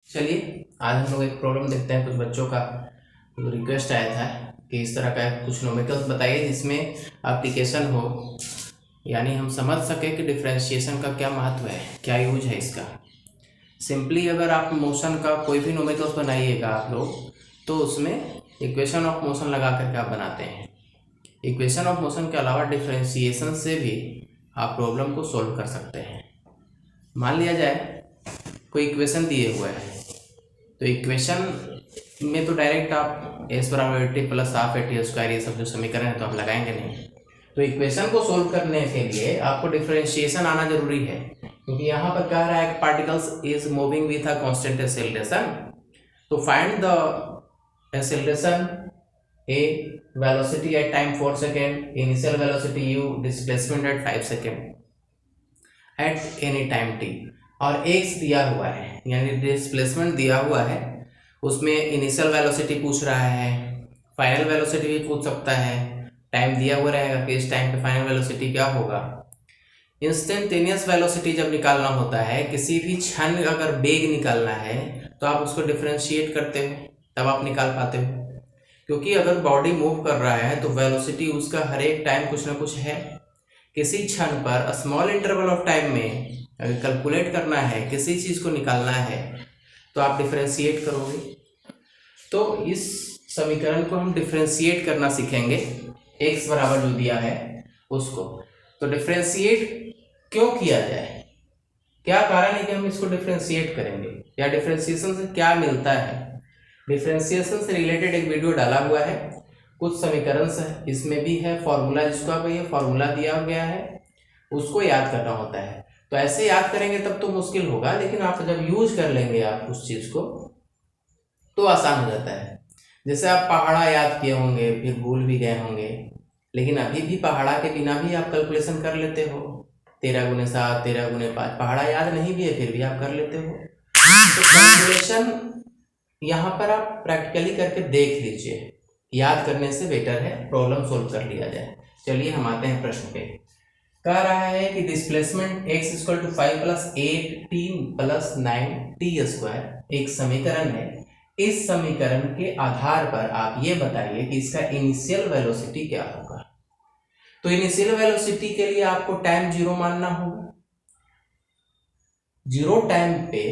चलिए आज हम लोग एक प्रॉब्लम देखते हैं। कुछ बच्चों का रिक्वेस्ट आया था कि इस तरह का कुछ न्यूमेरिकल्स बताइए जिसमें एप्लीकेशन हो, यानी हम समझ सके कि डिफरेंशिएशन का क्या महत्व है, क्या यूज है इसका। सिंपली अगर आप मोशन का कोई भी न्यूमेरिकल्स बनाइएगा आप लोग, तो उसमें इक्वेशन ऑफ मोशन लगा करके आप बनाते हैं। इक्वेशन ऑफ मोशन के अलावा डिफरेंशिएशन से भी आप प्रॉब्लम को सोल्व कर सकते हैं। मान लिया जाए कोई इक्वेशन दिए हुए है, तो इक्वेशन में तो डायरेक्ट आप एस बराबर eighty plus half AT square ये सब जो समीकरण है तो आप लगाएंगे नहीं। तो इक्वेशन को सोल्व करने के लिए आपको डिफरेंशिएशन आना जरूरी है, क्योंकि यहाँ पर कह रहा है कि particles is moving with a constant acceleration. तो find the acceleration A, velocity at time 4 second, initial velocity u, displacement at 5 second at any time t, और x दिया हुआ है यानी डिस्प्लेसमेंट दिया हुआ है, उसमें इनिशियल वेलोसिटी पूछ रहा है, फाइनल वेलोसिटी भी पूछ सकता है, टाइम दिया हुआ रहेगा कि इस टाइम पे फाइनल वेलोसिटी क्या होगा। इंस्टेंटेनियस वेलोसिटी जब निकालना होता है, किसी भी क्षण अगर वेग निकालना है तो आप उसको डिफरेंशिएट करते हो तब आप निकाल पाते हो, क्योंकि अगर बॉडी मूव कर रहा है तो वेलोसिटी उसका हर एक टाइम कुछ ना कुछ है। किसी क्षण पर स्मॉल इंटरवल ऑफ टाइम में अगर कैलकुलेट करना है, किसी चीज़ को निकालना है, तो आप डिफरेंशिएट करोगे। तो इस समीकरण को हम डिफरेंशिएट करना सीखेंगे, x बराबर जो दिया है उसको। तो डिफरेंशिएट क्यों किया जाए, क्या कारण है कि हम इसको डिफरेंशिएट करेंगे, या डिफरेंशिएशन से क्या मिलता है। डिफरेंशिएशन से रिलेटेड एक वीडियो डाला हुआ है, कुछ समीकरण है इसमें भी है, फॉर्मूला जिसको आप ये फॉर्मूला दिया गया है उसको याद करना होता है। तो ऐसे याद करेंगे तब तो मुश्किल होगा, लेकिन आप जब यूज कर लेंगे आप उस चीज को तो आसान हो जाता है। जैसे आप पहाड़ा याद किए होंगे फिर भूल भी गए होंगे, लेकिन अभी भी पहाड़ा के बिना भी आप कैलकुलेशन कर लेते हो। 13 गुने 7, 13 गुने 5, पहाड़ा याद नहीं भी है फिर भी आप कर लेते हो। तो कैलकुलेशन यहाँ पर आप प्रैक्टिकली करके देख लीजिए, याद करने से बेटर है प्रॉब्लम सोल्व कर लिया जाए। चलिए हम आते हैं प्रश्न पे। कह रहा है कि displacement x equal to 5 plus 8t plus 9t square एक समीकरण है। इस समीकरण के आधार पर आप ये बताइए कि इसका इनिशियल वेलोसिटी क्या होगा। तो इनिशियल वेलोसिटी के लिए आपको टाइम 0 मानना होगा, 0 टाइम पे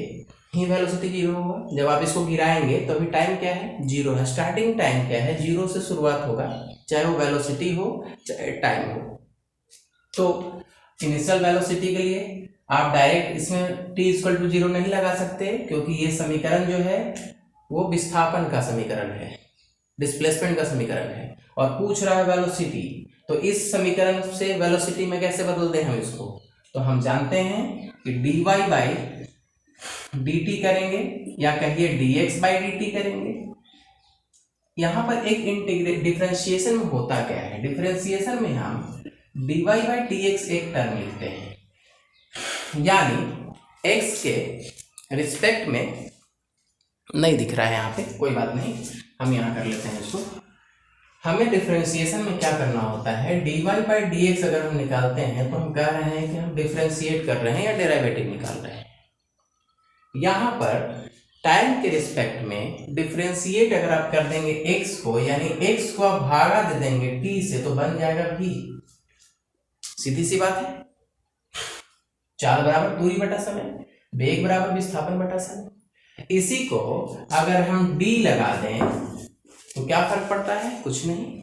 ही वेलोसिटी 0 होगा। जब आप इसको गिराएंगे तो अभी टाइम क्या है, 0 है। स्टार्टिंग टाइम क्या है, 0 से शुरुआत होगा, चाहे वो वेलोसिटी हो चाहे टाइम हो। तो इनिशियल वेलोसिटी के लिए आप डायरेक्ट इसमें t इक्वल टू 0 नहीं लगा सकते, क्योंकि ये समीकरण जो है वो विस्थापन का समीकरण है, डिस्प्लेसमेंट का समीकरण है, और पूछ रहा है वेलोसिटी। तो इस समीकरण से वेलोसिटी में कैसे बदल दें हम इसको, तो हम जानते हैं कि dy बाई dt करेंगे, या कहिए dx बाई dt करेंगे। यहाँ पर एक इंटीग्रेट डिफरेंशिएशन में होता क्या है, डिफरेंशिएशन में हम dy बाई dx एक टर्म लिखते हैं, यानी x के रिस्पेक्ट में नहीं दिख रहा है यहाँ पे, कोई बात नहीं, हम यहाँ कर लेते हैं इसको। हमें डिफरेंशिएशन में क्या करना होता है, dy बाई dx अगर हम निकालते हैं तो हम कह रहे हैं कि हम डिफरेंशिएट कर रहे हैं या डेरिवेटिव निकाल रहे हैं। यहाँ पर टाइम के रिस्पेक्ट में डिफरेंशिएट अगर आप कर देंगे x को, यानी x को आप भागा दे देंगे t से, तो बन जाएगा v। सीधी सी बात है, चाल बराबर दूरी बटा समय, वेग बराबर विस्थापन बटा समय। इसी को अगर हम d लगा दें तो क्या फर्क पड़ता है, कुछ नहीं।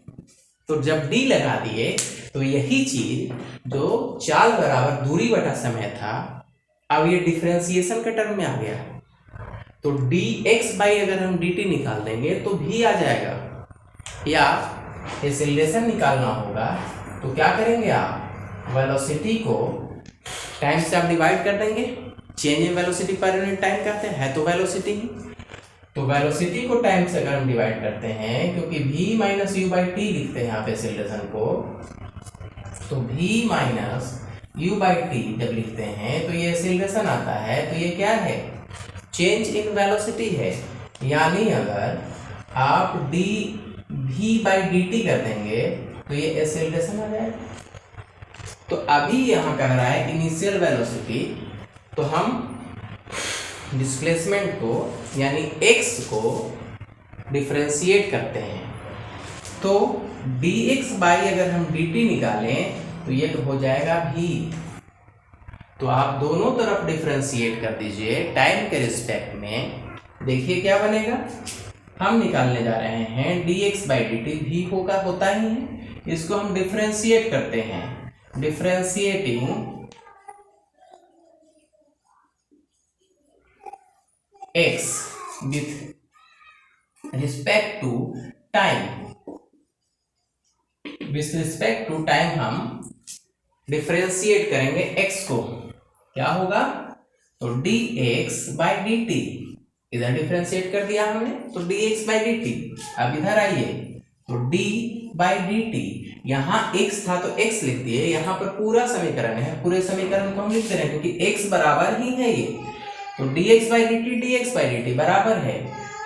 तो जब d लगा दिए तो यही चीज जो चाल बराबर दूरी बटा समय था, अब ये डिफरेंशिएशन के टर्म में आ गया। तो dx बाई अगर हम dt निकाल देंगे तो भी आ जाएगा, या एक्सेलरेशन निकालना होगा तो क्या करेंगे आप, वेलोसिटी को टाइम से आप डिवाइड कर देंगे, change in velocity per unit time कहते हैं, है तो वेलोसिटी ही। तो वेलोसिटी को टाइम से अगर हम डिवाइड करते हैं, क्योंकि v minus you by T लिखते हैं यहाँ पे एक्सेलरेशन को, तो v minus you by T जब लिखते हैं तो ये एक्सेलरेशन आता है, तो ये क्या है, चेंज इन वेलोसिटी है। यानी अगर आप v बाई डी टी कर देंगे तो ये एक्सेलरेशन आ जाएगा। तो अभी यहाँ कह रहा है इनिशियल वेलोसिटी, तो हम डिस्प्लेसमेंट को यानी x को डिफरेंशिएट करते हैं, तो dx बाई अगर हम dt निकालें तो ये हो जाएगा v। तो आप दोनों तरफ डिफरेंशिएट कर दीजिए टाइम के रिस्पेक्ट में, देखिए क्या बनेगा। हम निकालने जा रहे हैं dx बाई dt, v होता ही है, इसको हम डिफरेंशिएट करते हैं, differentiating x with respect to time, with respect to time हम डिफरेंशिएट करेंगे x को, क्या होगा, तो dx बाई dt, इधर डिफरेंशिएट कर दिया हमने तो dx बाई dt। अब इधर आइए तो d बाई dt, यहाँ x था तो x लिख दिए, यहाँ पर पूरा समीकरण है, पूरे समीकरण को हम लिख दे रहे हैं क्योंकि x बराबर ही है ये, तो dx बाई dt बराबर है,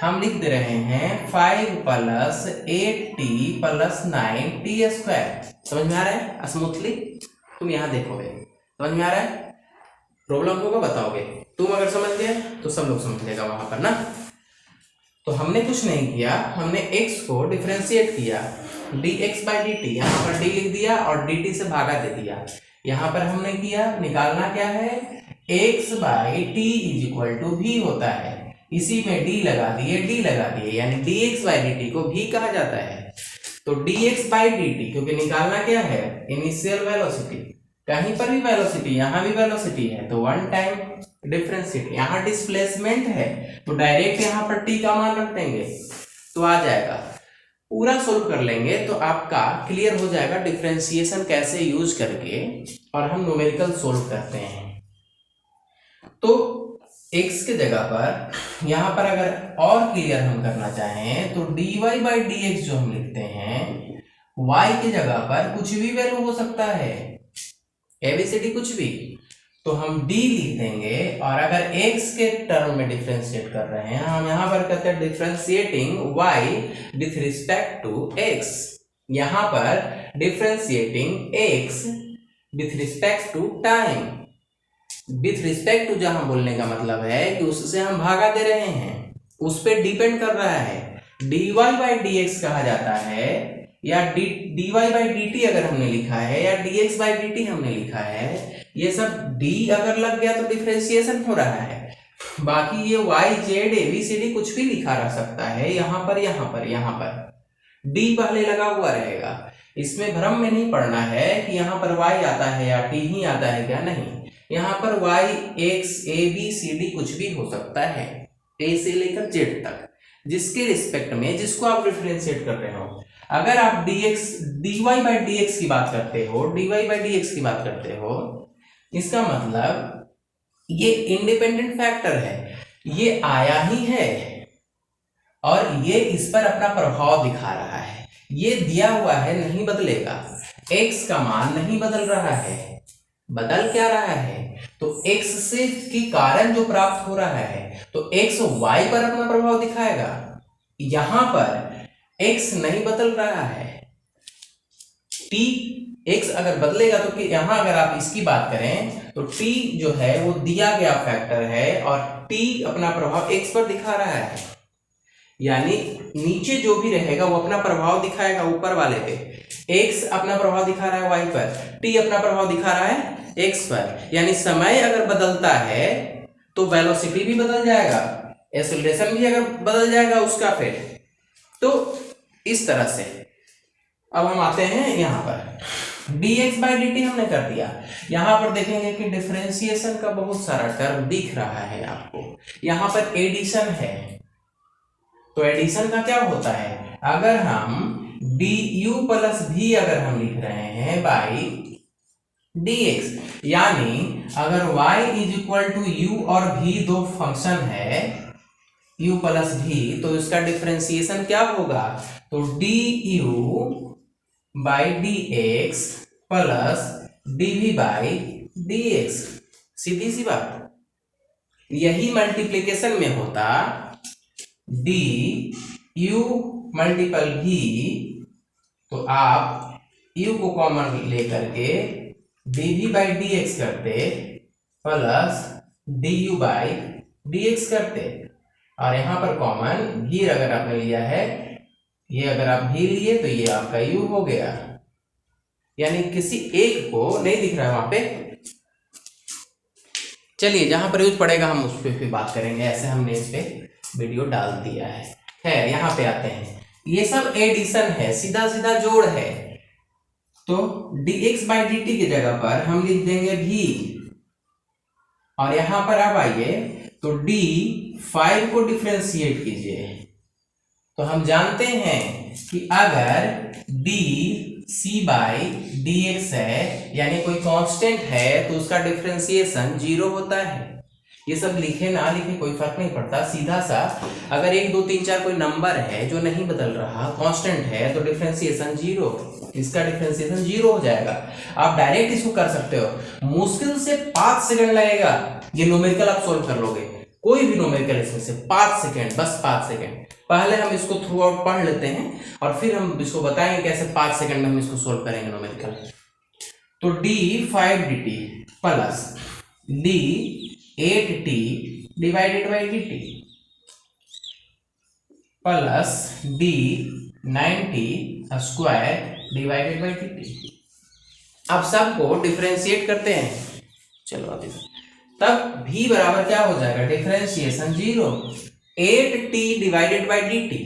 हम लिख दे रहे हैं 5 plus 8t plus 9t square. समझ में आ रहा है स्मूथली? तुम यहाँ देखोगे, समझ में आ रहा है? प्रॉब्लम होगा बताओगे, तुम अगर समझ गए तो सब लोग समझ लेगा वहां पर ना। तो हमने कुछ नहीं किया, हमने x को डिफरेंशिएट किया dx बाई dt, यहाँ पर d लिख दिया और dt से भागा दे दिया। यहाँ पर हमने किया, निकालना क्या है, x by t is equal to v होता है, इसी में d लगा दिए यानी dx बाई dt को v कहा जाता है। तो dx बाई dt क्योंकि निकालना क्या है, इनिशियल वेलोसिटी, कहीं पर भी वेलोसिटी, यहाँ भी वेलोसिटी है तो वन टाइम डिफरेंशिएट, यहाँ डिस्प्लेसमेंट है तो डायरेक्ट यहाँ पर t का मान रख देंगे तो आ जाएगा। पूरा सोल्व कर लेंगे तो आपका क्लियर हो जाएगा डिफरेंशिएशन कैसे यूज करके, और हम न्यूमेरिकल सोल्व करते हैं। तो x के जगह पर यहाँ पर अगर और क्लियर हम करना चाहें तो dy बाई dx जो हम लिखते हैं, y की जगह पर कुछ भी वैल्यू हो सकता है, ABCD कुछ भी, तो हम d लिख देंगे। और अगर x के टर्म में डिफरेंशिएट कर रहे हैं, हम यहाँ पर कहते हैं differentiating y with respect to x, यहाँ पर differentiating x with respect to time. With respect to जहां बोलने का मतलब है कि उससे हम भागा दे रहे हैं, उस पर डिपेंड कर रहा है, dy बाई dx कहा जाता है, या dy बाई dt अगर हमने लिखा है, या dx बाई dt हमने लिखा है, ये सब d अगर लग गया तो डिफरेंशिएशन हो रहा है। बाकी ये y z abcd कुछ भी लिखा रह सकता है, यहाँ पर d पहले लगा हुआ रहेगा। इसमें भ्रम में नहीं पड़ना है कि यहाँ पर y आता है या t ही आता है, क्या नहीं, यहाँ पर y x a b c d कुछ भी हो सकता है, a से लेकर z तक, जिसके रिस्पेक्ट में जिसको आप डिफरेंशिएट कर रहे हो। अगर आप dy बाई dx की बात करते हो, इसका मतलब ये इंडिपेंडेंट फैक्टर है, ये आया ही है और ये इस पर अपना प्रभाव दिखा रहा है, ये दिया हुआ है, नहीं बदलेगा, x का मान नहीं बदल रहा है, बदल क्या रहा है, तो x से के कारण जो प्राप्त हो रहा है तो x y पर अपना प्रभाव दिखाएगा। यहां पर x नहीं बदल रहा है, t x अगर बदलेगा तो यहां अगर आप इसकी बात करें तो t जो है वो दिया गया फैक्टर है और t अपना प्रभाव x पर दिखा रहा है, यानी नीचे जो भी रहेगा वो अपना प्रभाव दिखाएगा ऊपर वाले पे, x अपना प्रभाव दिखा रहा है y पर, t अपना प्रभाव दिखा रहा है x पर, यानी समय अगर बदलता है तो वेलोसिटी भी बदल जाएगा, एक्सेलरेशन भी अगर बदल जाएगा उसका फिर, तो इस तरह से। अब हम आते हैं यहाँ पर dx बाई dt हमने कर दिया, यहाँ पर देखेंगे कि डिफरेंशिएशन का बहुत सारा टर्म दिख रहा है आपको, यहाँ पर एडिशन है, तो एडिशन का क्या होता है, अगर हम du प्लस v अगर हम लिख रहे हैं बाई dx, यानी अगर y is equal to u और v दो फंक्शन है u प्लस v, तो इसका डिफरेंशिएशन क्या होगा, तो du by dx plus dv by dx, सीधी सी बात। यही मल्टीप्लिकेशन में होता du मल्टीपल v, तो आप u को कॉमन लेकर के dv बाई dx करते प्लस du बाई dx करते, और यहाँ पर कॉमन भी अगर आपने लिया है, ये अगर आप भी लिए तो ये आपका u हो गया, यानी किसी एक को नहीं दिख रहा है वहां पे। चलिए जहां पर यूज पड़ेगा हम उस पर फिर बात करेंगे, ऐसे हमने इस पे वीडियो डाल दिया है। खैर यहाँ पे आते हैं, ये सब एडिशन है, सीधा सीधा जोड़ है, तो dx बाई dt की जगह पर हम लिख देंगे भी, और यहां पर अब आइए तो d5 को डिफरेंशिएट कीजिए, तो हम जानते हैं कि अगर dc बाई dx है यानी कोई कांस्टेंट है तो उसका डिफरेंशिएशन 0 होता है। ये सब लिखे ना लिखे कोई फर्क नहीं पड़ता, सीधा सा अगर 1 2 3 4 कोई नंबर है जो नहीं बदल रहा, कांस्टेंट है, तो डिफरेंशिएशन 0, इसका डिफरेंशिएशन 0 हो जाएगा। आप डायरेक्ट इसको कर सकते हो, मुश्किल से 5 सेकंड लगेगा, ये न्यूमेरिकल आप सोल्व कर लोगे, कोई भी न्यूमेरिकल इसमें से 5 सेकंड, बस 5 सेकंड। पहले हम इसको थ्रू आउट पढ़ लेते हैं और फिर हम इसको बताएंगे कैसे 5 सेकंड में हम इसको सोल्व करेंगे न्यूमेरिकल। तो d5 dt plus d8t divided by dt plus d9t square divided by dt। अब सबको डिफरेंशिएट करते हैं, चलो अभी तब v बराबर क्या हो जाएगा, differentiation 0, 8t divided by dt,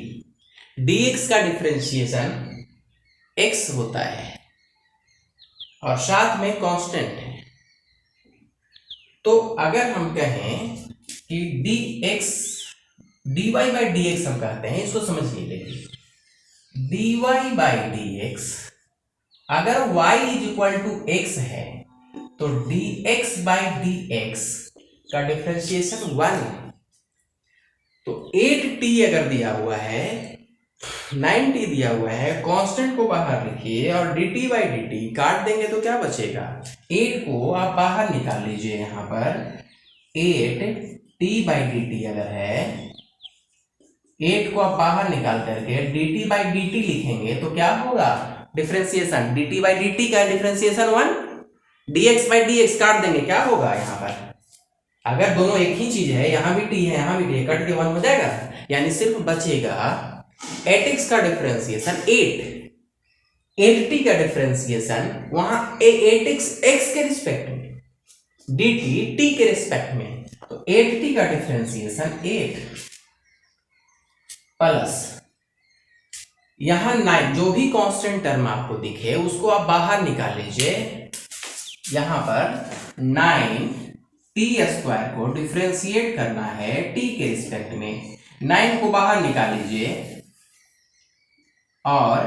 dx का डिफरेंशिएशन x होता है और साथ में कांस्टेंट है। तो अगर हम कहें कि dx dy बाई dx हम कहते हैं, इसको समझिए, देखिए dy बाई dx अगर y is equal to x है तो dx बाई dx का डिफरेंशिएशन 1, तो 8t अगर दिया हुआ है, 9t दिया हुआ है, कांस्टेंट को बाहर लिखिए और dt बाई dt काट देंगे तो क्या बचेगा, 8 को आप बाहर निकाल लीजिए, यहां पर 8t बाई dt अगर है, 8 को आप बाहर निकाल करके dt बाई dt लिखेंगे तो क्या होगा, डिफरेंशिएशन dt बाई dt का डिफरेंशिएशन 1, dx बाई dx काट देंगे, क्या होगा यहाँ पर, अगर दोनों एक ही चीज है, यहां भी t है यहां भी t है, कट के 1 हो जाएगा, यानी सिर्फ बचेगा 8x का डिफरेंशिएशन 8t का डिफरेंशिएशन वहां 8x x के रिस्पेक्ट में, dt t के रिस्पेक्ट में, तो 8t का डिफरेंशिएशन 8 प्लस यहां 9, जो भी कांस्टेंट टर्म आपको दिखे उसको आप बाहर निकाल लीजिए, यहां पर 9t स्क्वायर को डिफरेंशिएट करना है t के रिस्पेक्ट में, 9 को बाहर निकाल लीजिए और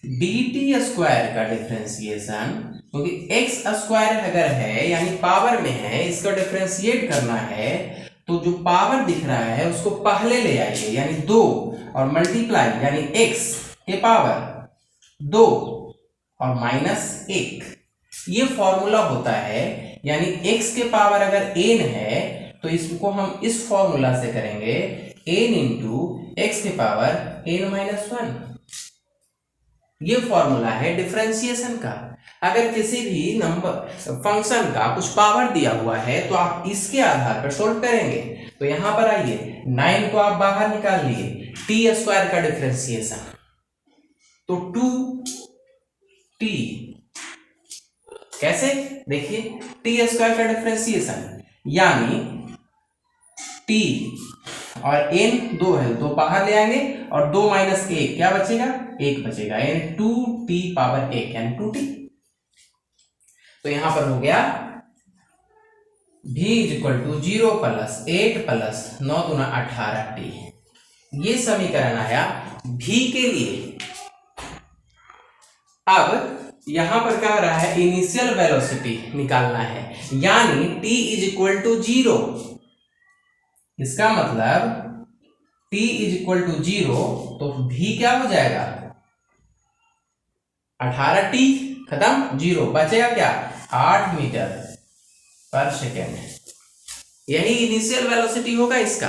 dt स्क्वायर का डिफरेंशिएशन, क्योंकि x स्क्वायर अगर है यानी पावर में है, इसका डिफरेंशिएट करना है, तो जो पावर दिख रहा है उसको पहले ले आइए, यानी 2 और मल्टीप्लाई यानी x के पावर 2 और माइनस 1, ये फॉर्मूला होता है, यानी x के पावर अगर n है तो इसको हम इस फॉर्मूला से करेंगे n इंटू एक्स के पावर n माइनस 1, ये फॉर्मूला है डिफरेंशिएशन का। अगर किसी भी नंबर फंक्शन का कुछ पावर दिया हुआ है तो आप इसके आधार पर सोल्व करेंगे। तो यहां पर आइए, 9 को आप बाहर निकाल लिए, टी स्क्वायर का डिफरेंशिएशन, तो 2t, कैसे देखिए, टी स्क्वायर का डिफरेंशिएशन यानी t और n 2 है, 2 बाहर ले आएंगे और 2 माइनस 1 क्या बचेगा, 1 बचेगा, यानी 2t पावर 1 यानी 2t। तो यहां पर हो गया v is equal to 0 plus 8 plus 9 दूना 18t, ये समीकरण आया v के लिए। अब यहां पर कह रहा है इनिशियल वेलोसिटी निकालना है, यानी t इज इक्वल टू 0, इसका मतलब t इज इक्वल टू 0, तो v क्या हो जाएगा, 18t खत्म, 0 बचेगा क्या, 8 मीटर पर सेकेंड, यही इनिशियल वेलोसिटी होगा इसका।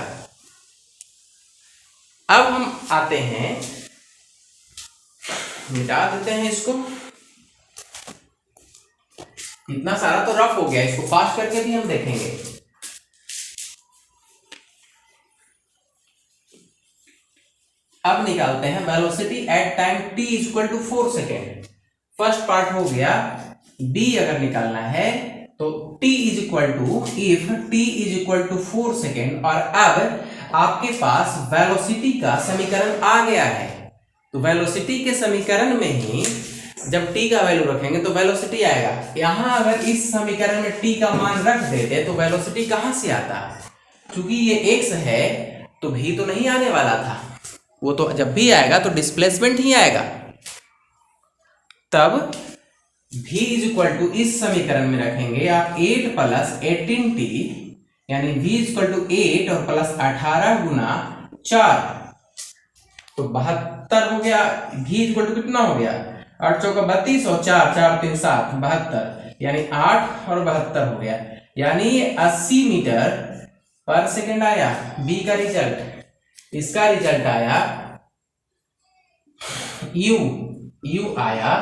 अब हम आते हैं, मिटा देते हैं इसको, इतना सारा तो रफ हो गया, इसको फास्ट करके भी हम देखेंगे। अब निकालते हैं velocity at time t equal to 4 second. First part हो गया, d अगर निकालना है तो t is equal to, if t is equal to 4 second, और अब आपके पास वेलोसिटी का समीकरण आ गया है। तो वेलोसिटी के समीकरण में ही जब t का वैल्यू रखेंगे तो वेलोसिटी आएगा। यहां अगर इस समीकरण में t का मान रख देते तो वेलोसिटी कहां से आता? क्योंकि ये x है तो v तो नहीं आने वाला था, वो तो जब भी आएगा तो डिस्प्लेसमेंट ही आएगा। तब v इज इक्वल टू, इस समीकरण में रखेंगे आप 8 प्लस 18t, यानी v इज इक्वल टू 8 और प्लस 18 गुना 4, तो 72 हो गया। v इज इक्वल टू कितना हो गया? 8 चौका 32 और 4 4 3 7 72, यानी 8 और 72 हो गया, यानी 80 मीटर पर सेकेंड आया b का रिजल्ट। इसका रिजल्ट आया u आया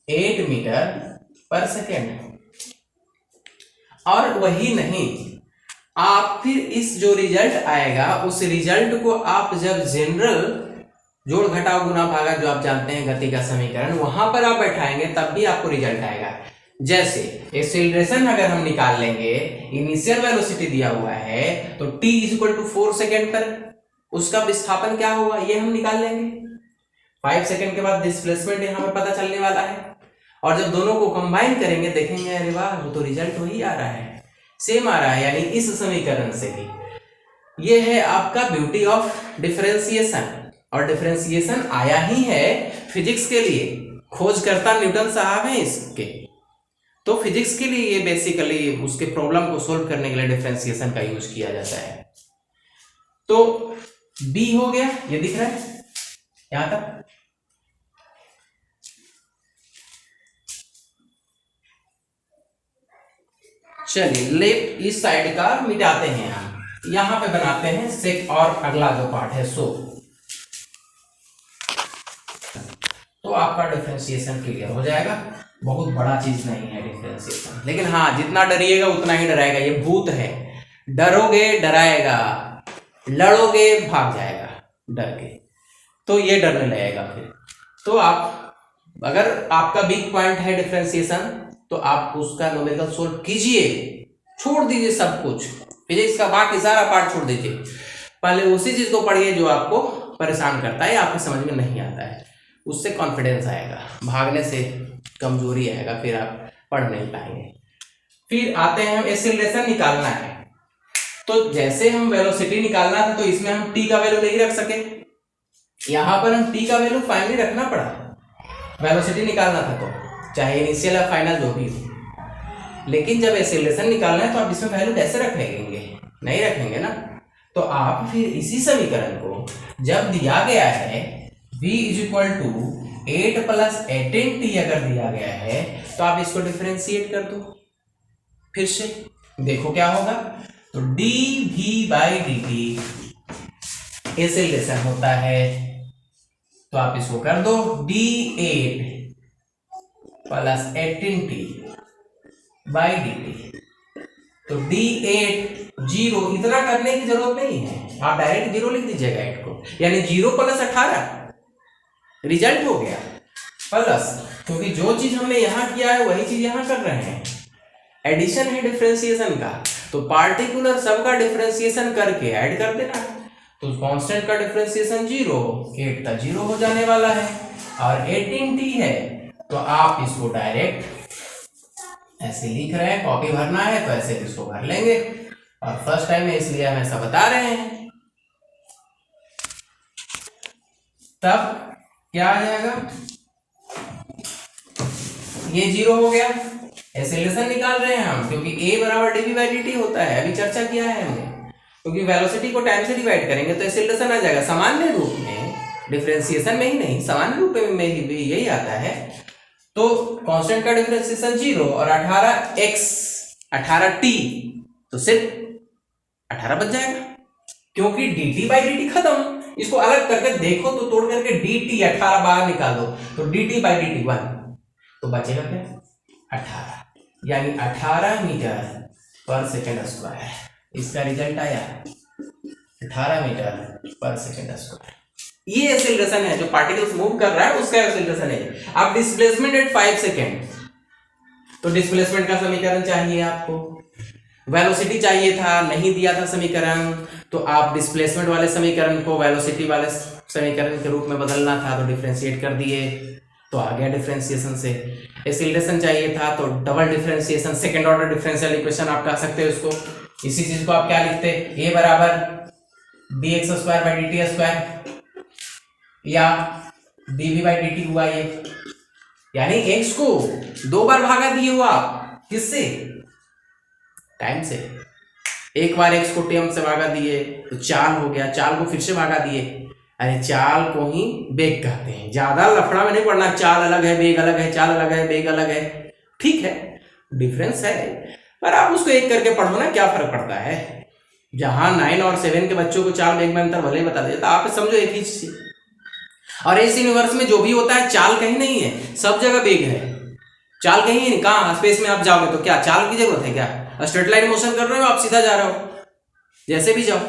8 मीटर पर सेकेंड। और वही नहीं, आप फिर इस जो रिजल्ट आएगा उस रिजल्ट को आप जब जनरल जोड़ घटाव गुना भागा, जो आप जानते हैं गति का समीकरण, वहां पर आप बैठाएंगे तब भी आपको रिजल्ट आएगा। जैसे एक्सेलरेशन अगर हम निकाल लेंगे, इनिशियल वेलोसिटी दिया हुआ है तो t is equal to 4 second पर उसका विस्थापन क्या होगा ये हम निकाल लेंगे। 5 सेकेंड के बाद डिस्प्लेसमेंट यहाँ पर पता चलने वाला है, और जब दोनों को कंबाइन करेंगे देखेंगे अरे वाह वो तो रिजल्ट वही आ रहा है, सेम आ रहा है, यानी इस समीकरण से भी। ये है आपका ब्यूटी ऑफ डिफरेंशिएशन, और डिफरेंशिएशन आया ही है फिजिक्स के लिए, खोजकर्ता न्यूटन साहब हैं इसके। तो फिजिक्स के लिए ये बेसिकली उसके प्रॉब्लम को सोल्व करने के लिए डिफरेंशिएशन का यूज किया जाता है। तो b हो गया, ये दिख रहा है यहां तक। चलिए लेफ्ट इस साइड का मिटाते हैं, हम यहां पे बनाते हैं सेक, और अगला जो पार्ट है सो। तो आपका डिफरेंशिएशन क्लियर हो जाएगा। बहुत बड़ा चीज नहीं है डिफरेंशिएशन, लेकिन हाँ जितना डरिएगा उतना ही डराएगा। ये भूत है, डरोगे डराएगा, लड़ोगे भाग जाएगा डर के, तो ये डरने लगेगा फिर। तो आप अगर आपका वीक पॉइंट है डिफरेंशिएशन तो आप उसका न्यूमेरिकल सोल्व कीजिए, छोड़ दीजिए सब कुछ, फिजिक्स का बाकी सारा पार्ट छोड़ दीजिए, पहले उसी चीज को पढ़िए जो आपको परेशान करता है, आपके समझ में नहीं आता है। उससे कॉन्फिडेंस आएगा, भागने से कमजोरी आएगा, फिर आप पढ़ नहीं पाएंगे। फिर आते हैं हम एक्सेलरेशन निकालना है, तो जैसे हम वेलोसिटी निकालना था तो इसमें हम t का वैल्यू नहीं रख सके, यहां पर हम t का वैल्यू फाइनली रखना पड़ा। वेलोसिटी निकालना था तो चाहे इनिशियल या फाइनल जो भी हो, लेकिन जब एक्सेलरेशन निकालना है तो आप इसमें वैल्यू कैसे रखेंगे? नहीं रखेंगे ना। तो आप फिर इसी समीकरण को जब दिया गया है v is equal to 8 plus 18t अगर दिया गया है तो आप इसको डिफरेंशिएट कर दो, फिर से देखो क्या होगा। तो dv बाई dt एक्सेलरेशन होता है, तो आप इसको कर दो d8 plus 18t by dt। तो d8 0, इतना करने की जरूरत नहीं है, आप डायरेक्ट 0 लिख दीजिएगा 8 को, यानी 0 प्लस 18 रिजल्ट हो गया, प्लस क्योंकि जो चीज हमने यहां किया है वही चीज यहां कर रहे हैं, एडिशन है डिफरेंशिएशन का, तो पार्टिकुलर सबका डिफरेंशिएशन करके ऐड कर देना है। तो कांस्टेंट का डिफरेंशिएशन 0, 8 का 0 हो जाने वाला है, और 18t है तो आप इसको डायरेक्ट ऐसे लिख रहे हैं, कॉपी भरना है तो ऐसे इसको भर लेंगे, और फर्स्ट टाइम है इसलिए हम ऐसा बता रहे हैं। तब क्या आ जाएगा, ये 0 हो गया, एक्सेलरेशन निकाल रहे हैं हम क्योंकि a बराबर dv बाई dt होता है, अभी चर्चा किया है हमने, क्योंकि वेलोसिटी को टाइम से डिवाइड करेंगे तो एक्सेलरेशन आ जाएगा। सामान्य रूप में, डिफरेंशिएशन में ही नहीं, सामान्य रूप में भी यही आता है। तो कांस्टेंट का डिफरेंशिएशन 0 और 18t तो सिर्फ 18 बच जाएगा, क्योंकि dt बाई dt खत्म। इसको अलग करके देखो तो तोड़ करके dt 18 बाहर निकाल दो तो dt बाई dt 1, तो बचेगा क्या 18, यानी 18 मीटर पर सेकेंड स्क्वायर। इसका रिजल्ट आया 18 मीटर पर सेकेंड स्क्वायर। ये एक्सेलरेशन है, जो पार्टिकल्स मूव कर रहा है उसका एक्सेलरेशन है। अब डिस्प्लेसमेंट एट 5 सेकेंड, तो डिस्प्लेसमेंट का समीकरण चाहिए आपको, वेलोसिटी चाहिए था, नहीं दिया था समीकरण, तो आप डिस्प्लेसमेंट वाले समीकरण को वेलोसिटी वाले समीकरण के रूप में बदलना था, तो डिफरेंशिएट कर दिए, तो आ गया डिफरेंशिएशन से। एक्सीलरेशन चाहिए था तो double differentiation, second order differential equation आप कह सकते हो इसको। इसी चीज को आप क्या लिखते हैं, ए बराबर dx square by dt square या dv बाई dt हुआ ये, यानी x को 2 बार भागा दिए हो आप, किससे, टाइम से। एक बार x को टाइम से भागा दिए तो चाल हो गया, चाल को फिर से भागा दिए, अरे चाल को ही वेग कहते हैं, ज्यादा लफड़ा में नहीं पड़ना, चाल अलग है वेग अलग है, चाल अलग है वेग अलग है, ठीक है डिफरेंस है, पर आप उसको एक करके पढ़ो ना, क्या फर्क पड़ता है। जहां 9 और 7 के बच्चों को चाल वेग में अंतर भले ही बता देता, आप समझो एक ही चीज। और इस यूनिवर्स में जो भी होता है चाल कहीं नहीं है, सब जगह वेग है, चाल कहीं नहीं। कहाँ स्पेस में आप जाओगे तो क्या चाल की जरूरत है क्या, स्ट्रेट लाइन मोशन कर रहे हो आप, सीधा जा रहे हो, जैसे भी जाओ,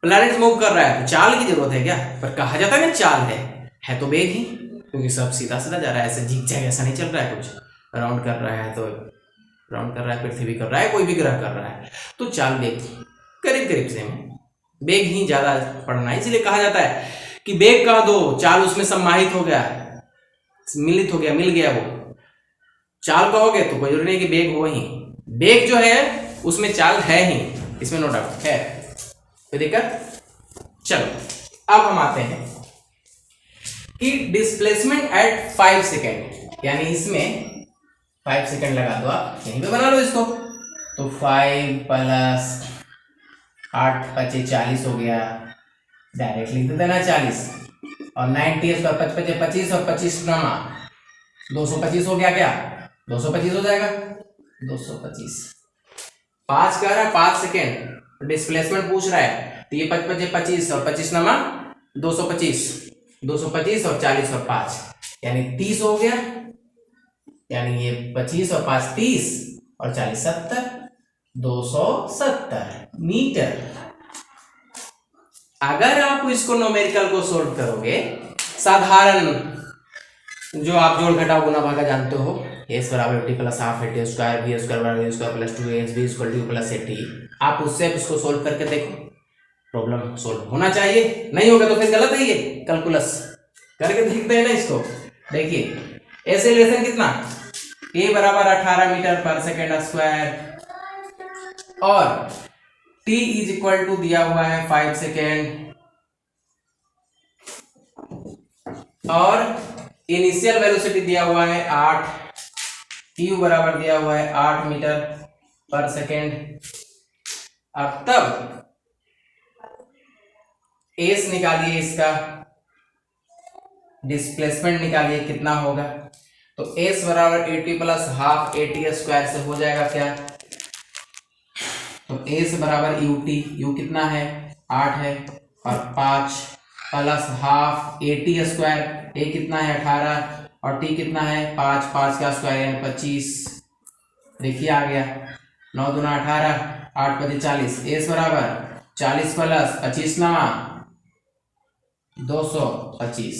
प्लैनेट मूव कर रहा है तो चाल की जरूरत है क्या, पर कहा जाता है ना चाल है तो वेग ही, क्योंकि सब सीधा सीधा जा रहा है, ऐसे झिक झैक ऐसा नहीं चल रहा है, कुछ राउंड कर रहा है तो राउंड कर रहा है, पृथ्वी कर रहा है, कोई भी ग्रह कर रहा है, तो चाल वेग करीब करीब सेम है, वेग ही ज्यादा पढ़ना है, इसलिए कहा जाता है कि वेग कह दो, चाल उसमें सम्माहित हो गया, मिलित हो गया, मिल गया वो। चाल कहोगे तो कोई जरूरी नहीं कि वेग हो ही, वेग जो है उसमें चाल है ही, इसमें नो डाउट है, कोई दिक्कत। चलो अब हम आते हैं कि डिस्प्लेसमेंट एट 5 सेकेंड, यानी इसमें 5 सेकेंड लगा दो, आप यहीं पे बना लो इसको, तो 5 प्लस 8 5 40 हो गया, डायरेक्ट लिख देना 40, और 90 इसका 25 और 25 नमा 225 हो गया, क्या 225 हो जाएगा, 225। 5 कह रहा है 5 सेकेंड, डिस्प्लेसमेंट पूछ रहा है, तो ये 25 और 25 नमा 225, 225 और 40 और 5 यानी 30 हो गया, यानी ये 25 और 5 30 और 40 70, 270 मीटर। अगर आप इसको न्यूमेरिकल को सोल्व करोगे, साधारण जो आप जोड़ घटाव गुना भागा जानते हो, s बराबर T plus half AT square B square बराबर square plus 2ab equal to plus 80, आप उससे इसको सोल्व करके देखो, प्रॉब्लम सोल्व होना चाहिए, नहीं होगा तो फिर गलत है, ये कैलकुलस करके देखते हैं ना इसको। देखिए एक्सेलरेशन कितना, a बराबर 18 मीटर पर सेकेंड स्क्वायर, और t इज इक्वल टू दिया हुआ है 5 सेकेंड, और इनिशियल वेलोसिटी दिया हुआ है 8, u बराबर दिया हुआ है 8 मीटर पर सेकेंड। अब तब s निकालिए, इसका डिस्प्लेसमेंट निकालिए कितना होगा, तो s बराबर 80 प्लस हाफ 80 स्क्वायर से हो जाएगा क्या, तो s बराबर u कितना है 8 है, और 5 प्लस हाफ 80 स्क्वायर, a कितना है 18 और t कितना है 5, 5 का स्क्वायर यानी 25, देखिए आ गया, 9 दूना 18, 8 5 40, s बराबर 40 प्लस 25 नवा 225।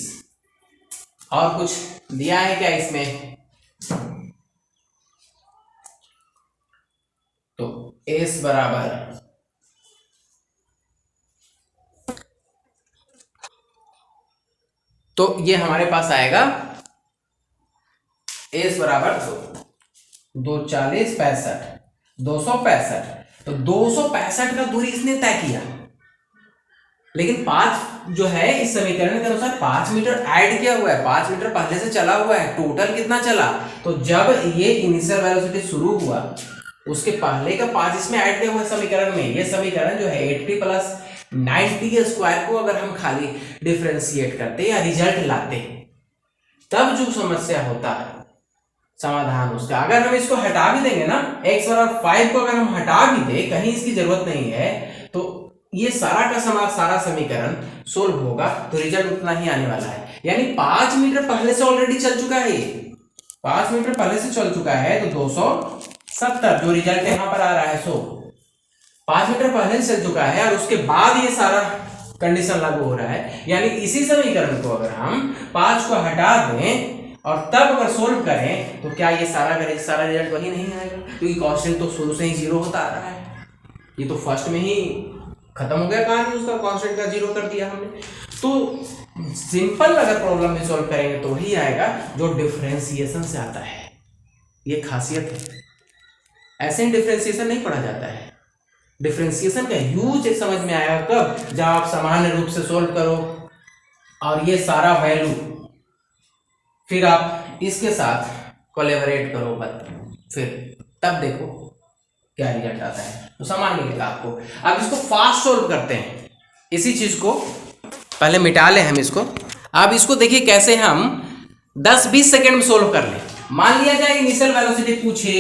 और कुछ दिया है क्या इसमें, तो s बराबर तो ये हमारे पास आएगा s बराबर 240 65 265, तो 265 का दूरी इसने तय किया, लेकिन 5 जो है इस समीकरण के अनुसार 5 मीटर ऐड किया हुआ है, 5 मीटर पहले से चला हुआ है, टोटल कितना चला, तो जब ये इनिशियल वेलोसिटी शुरू हुआ उसके पहले का 5 इसमें ऐड किया हुआ है समीकरण में। ये समीकरण जो है 80 प्लस 90 स्क्वायर को अगर हम खाली डिफरेंशिएट करते या रिजल्ट लाते, तब जो समस्या होता है समाधान उसका, अगर हम इसको हटा भी देंगे ना, x बराबर 5 को अगर हम हटा भी दे, कहीं इसकी जरूरत नहीं है, तो ये सारा का सारा समीकरण सोल्व होगा, तो रिजल्ट उतना ही आने वाला है। यानी 5 मीटर पहले से ऑलरेडी चल चुका है, ये 5 मीटर पहले से चल चुका है, तो 270 जो रिजल्ट यहां पर आ रहा है, 5 मीटर पहले से चल चुका है, और उसके बाद ये सारा कंडीशन लागू हो रहा है, यानी इसी समीकरण को अगर हम 5 को हटा दें और तब अगर सोल्व करें तो क्या ये सारा रिजल्ट वही नहीं आएगा, क्योंकि कांस्टेंट तो शुरू से ही 0 होता आ रहा है। ये तो फर्स्ट में ही खत्म हो गया कहानी, उसका कांस्टेंट का 0 कर दिया हमने। तो सिंपल अगर प्रॉब्लम में सॉल्व करेंगे तो वही आएगा जो डिफरेंशिएशन से आता है। ये खासियत है, ऐसे डिफरेंशिएशन नहीं पढ़ा जाता है। डिफरेंशिएशन का यूज समझ में आएगा कब, जब आप सामान्य रूप से सॉल्व करो और ये सारा वैल्यू फिर आप इसके साथ कोलैबोरेट करो, फिर तब देखो क्या रिजल्ट आता है, तो समान मिलेगा आपको। अब इसको फास्ट सॉल्व करते हैं, इसी चीज को पहले मिटा लें हम इसको। अब इसको देखिए कैसे हम 10-20 सेकंड में सोल्व कर लें। मान लिया जाए इनिशियल वेलोसिटी पूछे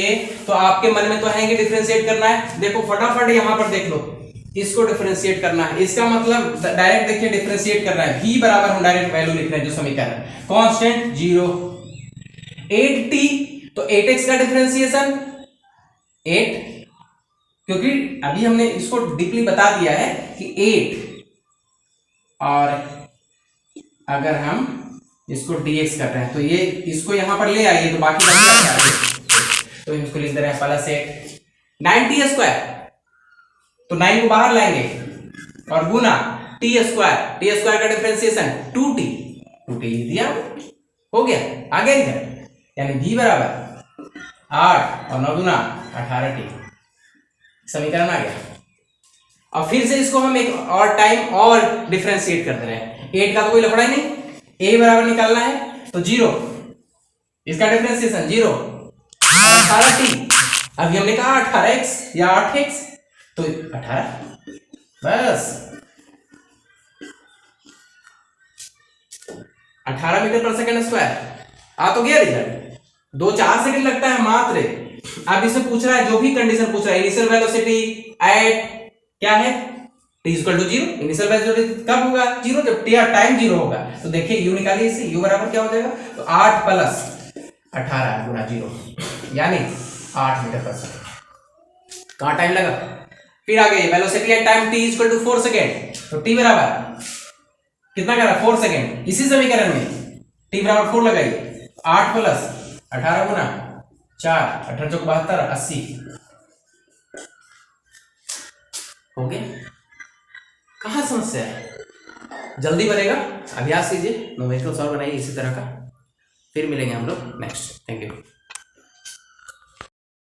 तो आपके मन में तो है कि डिफरेंशिएट करना है। देखो फटाफट यहां पर देख लो, इसको डिफरेंशिएट करना है, इसका मतलब डायरेक्ट देखिए डिफरेंशिएट करना है। v बराबर हम डायरेक्ट वैल्यू लिख रहे हैं जो समीकरण, कांस्टेंट 0, 8t तो 8x का डिफरेंशिएशन 8, क्योंकि अभी हमने इसको डीपली बता दिया है कि 8, और अगर हम इसको dx कर रहे हैं तो ये इसको यहां पर ले आइए तो बाकी बच जाएगा, तो इसको लिख दे रहे हैं प्लस 8 9t स्क्वायर, तो 9 को बाहर लाएंगे और गुना t स्क्वायर का डिफरेंशिएशन 2t लिख दिया, हो गया आ गया इधर, यानी v बराबर 8 और 9 गुना 18t, समीकरण आ गया। और फिर से इसको हम एक और टाइम और डिफरेंशिएट कर दे रहे हैं। 8 का तो कोई लफड़ा ही नहीं, a बराबर निकालना है तो 0, इसका डिफरेंशिएशन 0 और 18t, अभी हमने कहा 18x या 8x तो 18, बस 18 मीटर पर सेकंड स्क्वायर आ तो गया रिजल्ट। 2-4 सेकंड लगता है मात्र। अब इसे पूछ रहा है, जो भी कंडीशन पूछ रहा है, इनिशियल वेलोसिटी एट क्या है t equal to 0, initial velocity कब होगा 0, जब t टाइम 0 होगा। तो देखिए u निकालिए, इससे u बराबर क्या हो जाएगा, तो 8 प्लस 18 गुना 0 यानी 8 मीटर पर सेकंड। कहां टाइम लगा, फिर आ गई velocity at time t equal to 4 second, तो t बराबर कितना करा 4 सेकंड। इसी समीकरण में t बराबर 4 लगाइए, 8 प्लस 18 गुना 4, 18 चौक 72, 80 हो गया। कहां समस्या है, जल्दी बनेगा, अभ्यास कीजिए, न्यूमेरिकल सॉल्व बनाइए इसी तरह का। फिर मिलेंगे हम लोग नेक्स्ट। Thank you.